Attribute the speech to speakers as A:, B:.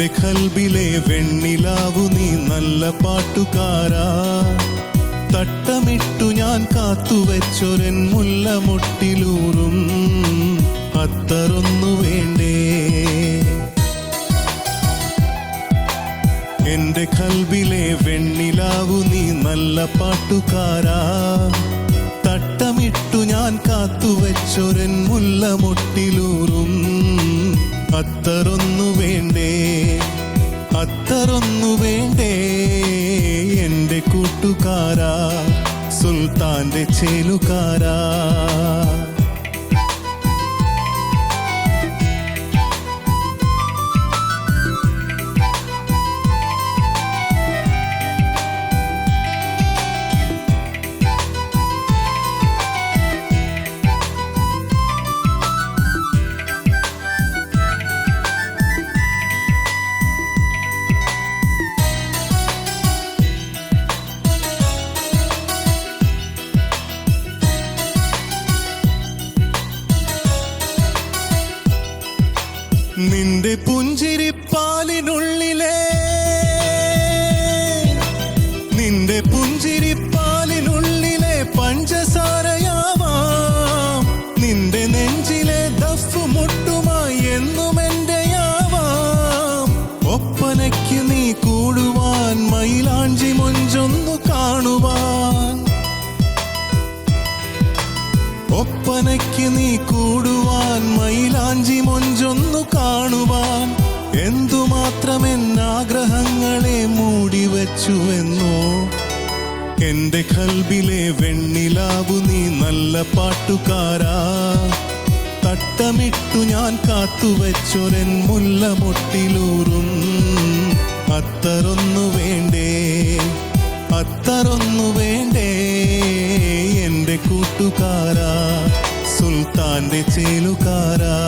A: എന്റെ കൽബിലെ വെണ്ണിലാവു നീ നല്ല പാട്ടുകാരാ. തട്ടമിട്ടു ഞാൻ കാത്തുവെച്ചൊരൻ മുല്ലമൊട്ടിലൂറും അത്തറൊന്നു വേണ്ടേ. എന്റെ കൽബിലെ വെണ്ണിലാവു നീ നല്ല പാട്ടുകാരാ. തട്ടമിട്ടു ഞാൻ കാത്തുവെച്ചൊരൻ മുല്ലമൊട്ടിലൂറും അത്തറൊന്നു വേണ്ടേ, അത്തറൊന്നു വേണ്ടേ. എന്റെ കൂട്ടുകാരാ, സുൽത്താന്റെ ചേലുകാരാ. നിന്റെ പുഞ്ചിരിപ്പാലിനുള്ളിലെ, നിന്റെ പുഞ്ചിരിപ്പാലിനുള്ളിലെ പഞ്ചസാരയാവാം. നിന്റെ നെഞ്ചിലെ ദഫ് മുട്ടുമായി എന്നും എന്റെയാവാം. ഒപ്പനയ്ക്ക് നീ കൂടുവാൻ, മൈലാഞ്ചി മൊഞ്ചൊന്നു കാണുവാൻ. ഒപ്പനയ്ക്ക് നീ കൂടുവാൻ, മൈലാഞ്ചി മൊഞ്ചൊന്നു കാണുവാൻ. എന്തുമാത്രം എന്നാഗ്രഹങ്ങളെ മൂടിവെച്ചുവെന്നോ. എന്റെ കൽബിലെ വെണ്ണിലാവു നീ നല്ല പാട്ടുകാരാ. തട്ടമിട്ടു ഞാൻ കാത്തുവെച്ചൊരൻ മുല്ലമൊട്ടിലൂറും അത്തറൊന്നു വേണ്ടേ, അത്തറൊന്നു വേണ്ടേ. എന്റെ കൂട്ടുകാരാ, സുൽത്താന്റെ ചേലുകാരാ.